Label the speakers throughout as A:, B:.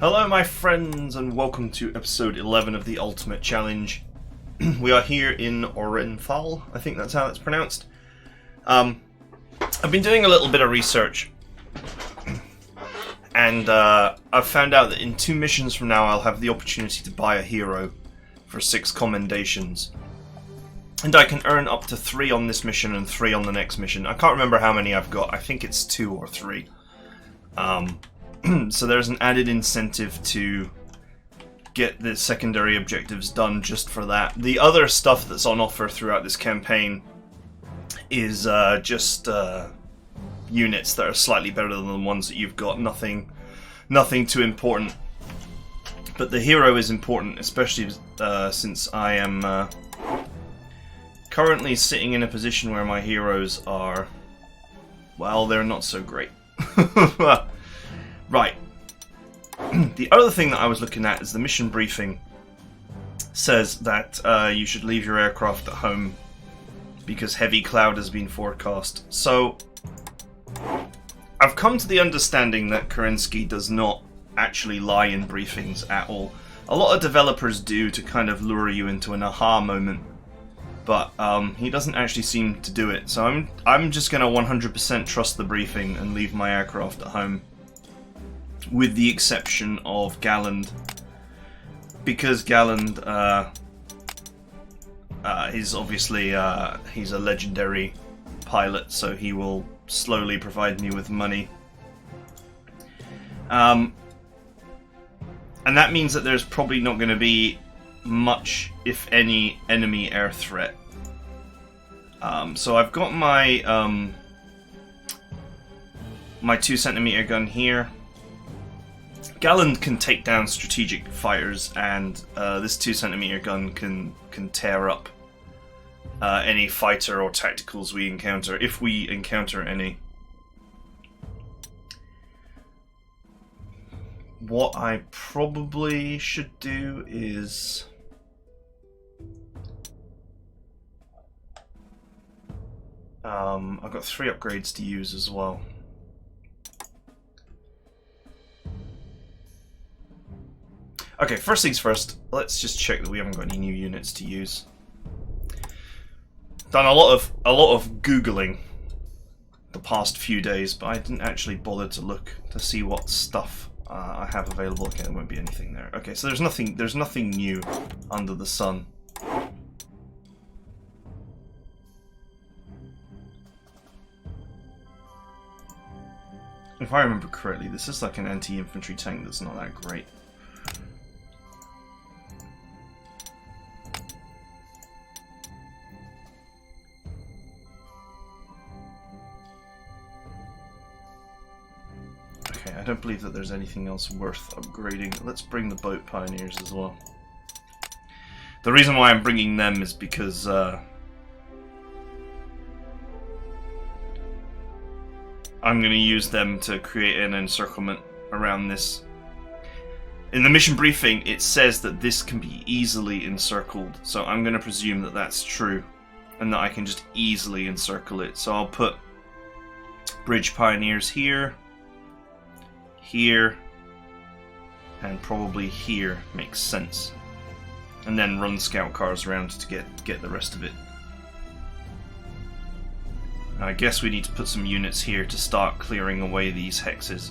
A: Hello my friends and welcome to episode 11 of the Ultimate Challenge. We are here in Orenthal, I think that's how it's pronounced. I've been doing a little bit of research and I've found out that in 2 missions from now I'll have the opportunity to buy a hero for 6 commendations. And I can earn up to 3 on this mission and 3 on the next mission. I can't remember how many I've got, I think it's 2 or 3. So there's an added incentive to get the secondary objectives done just for that. The other stuff that's on offer throughout this campaign is just units that are slightly better than the ones that you've got. Nothing too important. But the hero is important, especially since I am currently sitting in a position where my heroes are, well, they're not so great. Right. The other thing that I was looking at is the mission briefing says that you should leave your aircraft at home because heavy cloud has been forecast. So I've come to the understanding that Kerensky does not actually lie in briefings at all. A lot of developers do to kind of lure you into an aha moment, but he doesn't actually seem to do it. So I'm just going to 100% trust the briefing and leave my aircraft at home, with the exception of Galland, because Galland is obviously he's a legendary pilot, so he will slowly provide me with money. And that means that there's probably not going to be much, if any, enemy air threat. So I've got my my 2cm gun here. Galland can take down strategic fighters, and this 2cm gun can tear up any fighter or tacticals we encounter, if we encounter any. What I probably should do is I've got 3 upgrades to use as well. Okay, first things first, let's just check that we haven't got any new units to use. Done a lot of Googling the past few days, but I didn't actually bother to look to see what stuff I have available. Okay, there won't be anything there. Okay, so there's nothing new under the sun. If I remember correctly, this is like an anti-infantry tank that's not that great. Okay, I don't believe that there's anything else worth upgrading. Let's bring the boat pioneers as well. The reason why I'm bringing them is because I'm going to use them to create an encirclement around this. In the mission briefing, it says that this can be easily encircled, so I'm going to presume that that's true, and that I can just easily encircle it. So I'll put bridge pioneers here, here, and probably here. Makes sense. And then run scout cars around to get the rest of it. I guess we need to put some units here to start clearing away these hexes.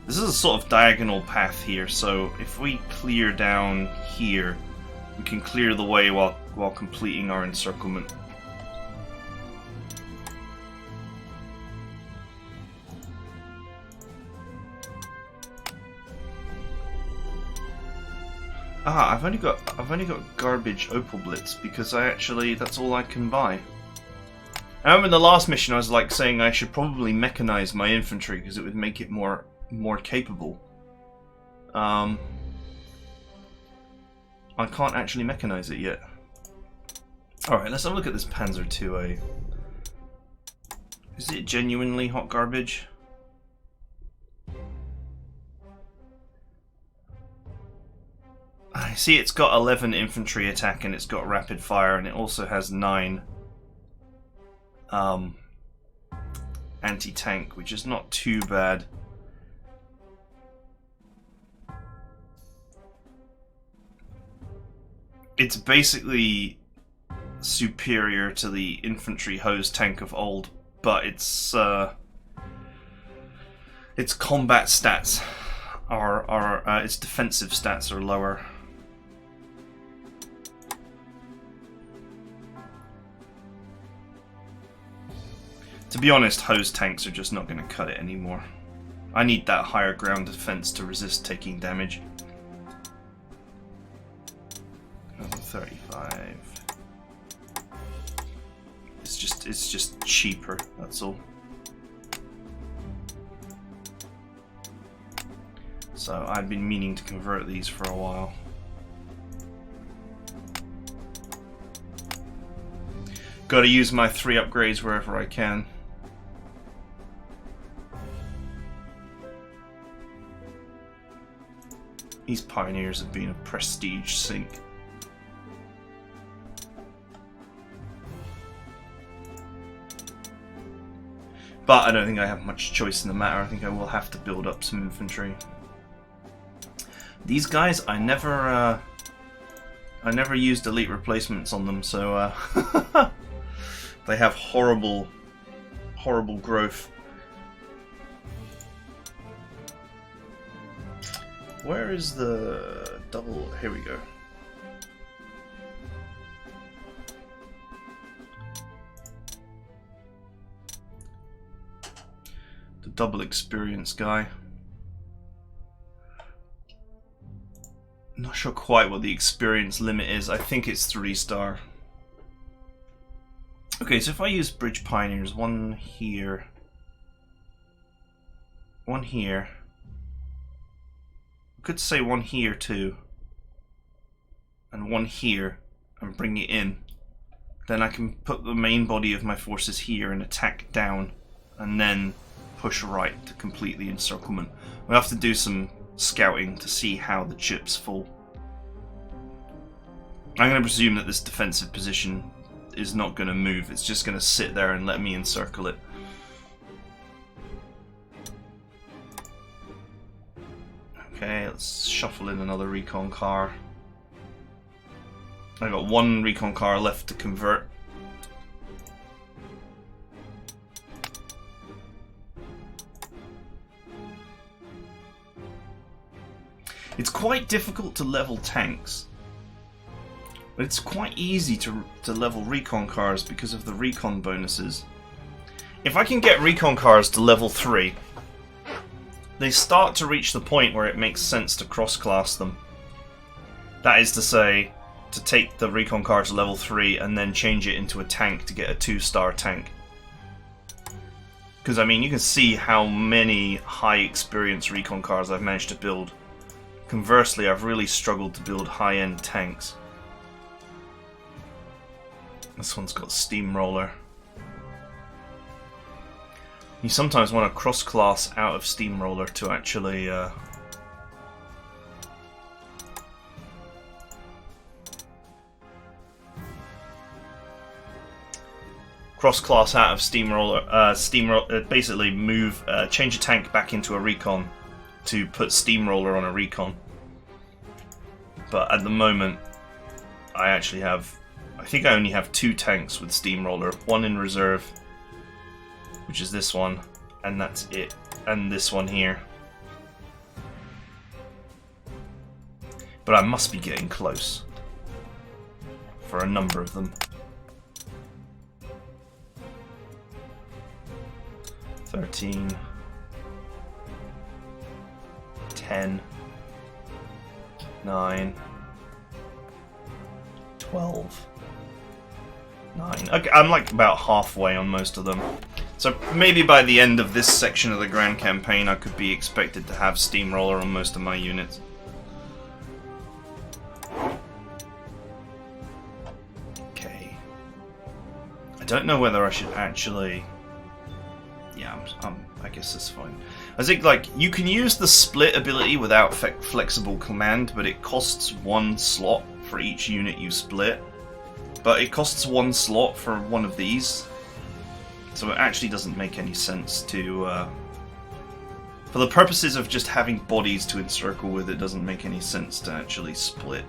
A: This is a sort of diagonal path here, so if we clear down here, we can clear the way while completing our encirclement. Ah, I've only got garbage Opal Blitz because that's all I can buy. I remember in the last mission I was like saying I should probably mechanize my infantry because it would make it more capable. I can't actually mechanize it yet. Alright, let's have a look at this Panzer 2A. Is it genuinely hot garbage? I see it's got 11 infantry attack and it's got rapid fire, and it also has 9 anti-tank, which is not too bad. It's basically superior to the infantry hose tank of old, but its combat stats are its defensive stats are lower. To be honest, hose tanks are just not going to cut it anymore. I need that higher ground defense to resist taking damage. Another 35. It's just cheaper, that's all. So I've been meaning to convert these for a while. Gotta use my 3 upgrades wherever I can. These pioneers have been a prestige sink. But I don't think I have much choice in the matter. I think I will have to build up some infantry. These guys, I never used elite replacements on them, so they have horrible growth. Where is the double? Here we go. The double experience guy. Not sure quite what the experience limit is. I think it's 3-star. Okay, so if I use Bridge Pioneers, one here, one here. I could say one here too, and one here, and bring it in. Then I can put the main body of my forces here and attack down, and then push right to complete the encirclement. We'll have to do some scouting to see how the chips fall. I'm going to presume that this defensive position is not going to move. It's just going to sit there and let me encircle it. Okay, let's shuffle in another recon car. I got 1 recon car left to convert. It's quite difficult to level tanks, but it's quite easy to level recon cars because of the recon bonuses. If I can get recon cars to level 3, they start to reach the point where it makes sense to cross-class them. That is to say, to take the recon car to level 3 and then change it into a tank to get a 2-star tank. Because, I mean, you can see how many high-experience recon cars I've managed to build. Conversely, I've really struggled to build high-end tanks. This one's got Steamroller. You sometimes want to cross-class out of Steamroller to actually cross-class out of Steamroller, basically move, change a tank back into a recon to put Steamroller on a recon. But at the moment, I think I only have 2 tanks with Steamroller, 1 in reserve, which is this one, and that's it, and this one here. But I must be getting close for a number of them. 13, 10, 9, 12, 9. Okay, I'm like about halfway on most of them. So maybe by the end of this section of the Grand Campaign I could be expected to have Steamroller on most of my units. Okay. I don't know whether I should actually... Yeah, I guess that's fine. I think, like, you can use the split ability without flexible command, but it costs 1 slot for each unit you split. But it costs 1 slot for one of these, so it actually doesn't make any sense to... for the purposes of just having bodies to encircle with, it doesn't make any sense to actually split.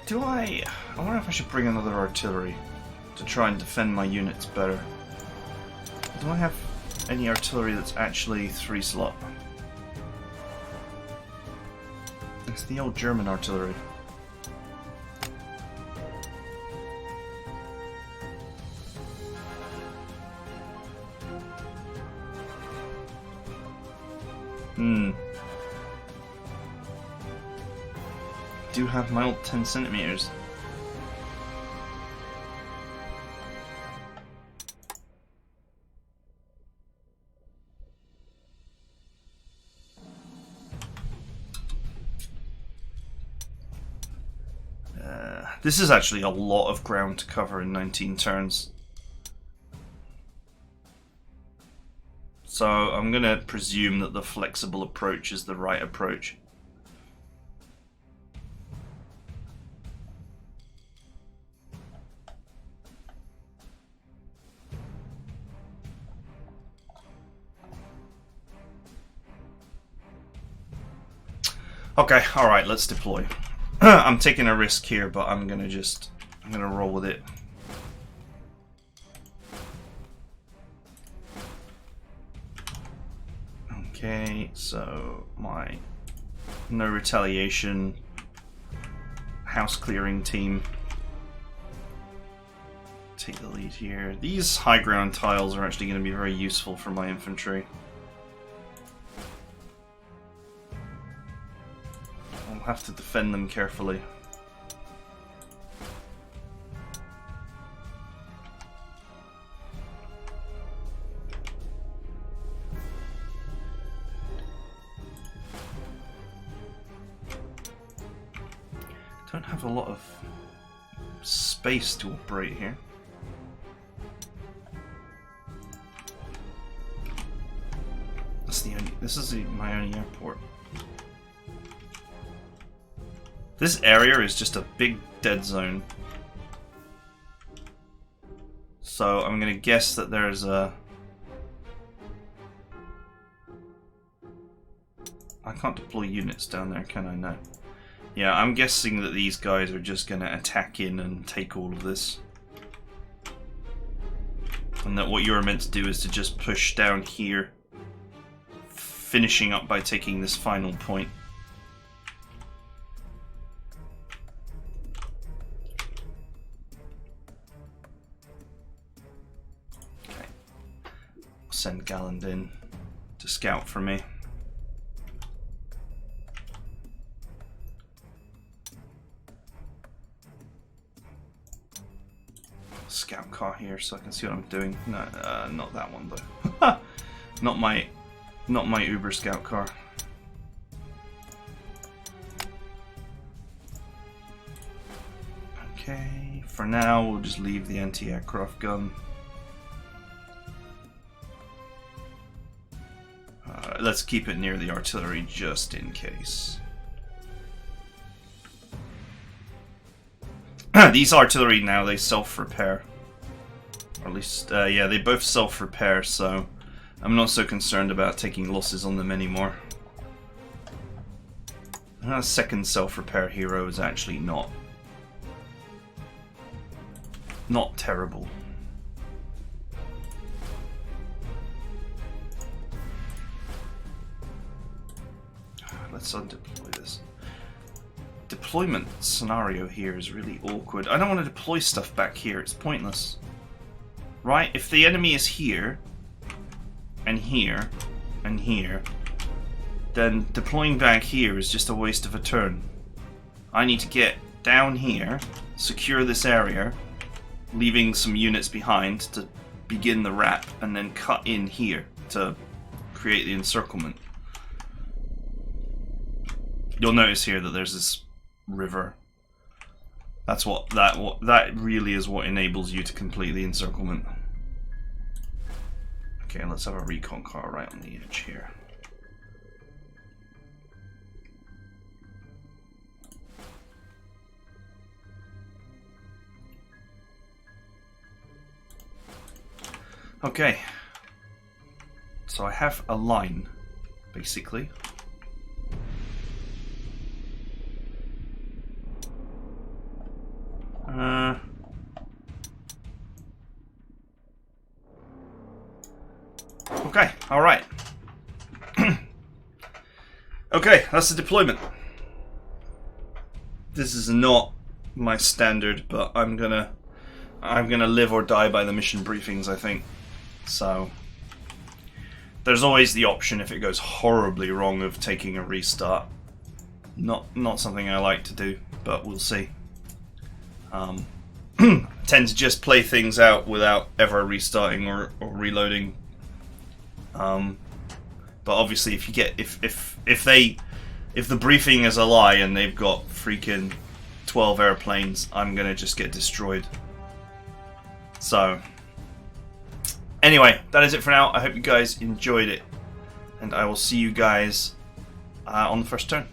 A: Do I wonder if I should bring another artillery to try and defend my units better. Do I have any artillery that's actually 3-slot? It's the old German artillery. Do have my old 10 centimeters. This is actually a lot of ground to cover in 19 turns. So I'm going to presume that the flexible approach is the right approach. Okay, alright, let's deploy. I'm taking a risk here, but I'm gonna roll with it. Okay, so my no retaliation house clearing team take the lead here. These high ground tiles are actually going to be very useful for my infantry. I'll have to defend them carefully. Don't have a lot of space to operate here. This is my only airport. This area is just a big dead zone. So I'm gonna guess that there's a... I can't deploy units down there, can I? No. Yeah, I'm guessing that these guys are just gonna attack in and take all of this. And that what you're meant to do is to just push down here, finishing up by taking this final point. Okay. I'll send Galland in to scout for me. Scout car here so I can see what I'm doing. No, not that one though. Not my Uber scout car. Okay, for now we'll just leave the anti-aircraft gun. Let's keep it near the artillery just in case. These artillery now, they self-repair. Or at least, yeah, they both self-repair, so I'm not so concerned about taking losses on them anymore. A second self-repair hero is actually not terrible. Let's undeploy this. Deployment scenario here is really awkward. I don't want to deploy stuff back here, it's pointless. Right? If the enemy is here, and here, and here, then deploying back here is just a waste of a turn. I need to get down here, secure this area, leaving some units behind to begin the wrap, and then cut in here to create the encirclement. You'll notice here that there's this river. That really is what enables you to complete the encirclement. Okay, let's have a recon car right on the edge here. Okay, so I have a line, basically. Okay, alright. Okay, that's the deployment. This is not my standard, but I'm gonna live or die by the mission briefings, I think. So there's always the option, if it goes horribly wrong, of taking a restart. Not something I like to do, but we'll see. Tend to just play things out without ever restarting or reloading. But obviously, if you get if the briefing is a lie and they've got freaking 12 airplanes, I'm gonna just get destroyed. So anyway, that is it for now. I hope you guys enjoyed it, and I will see you guys on the first turn.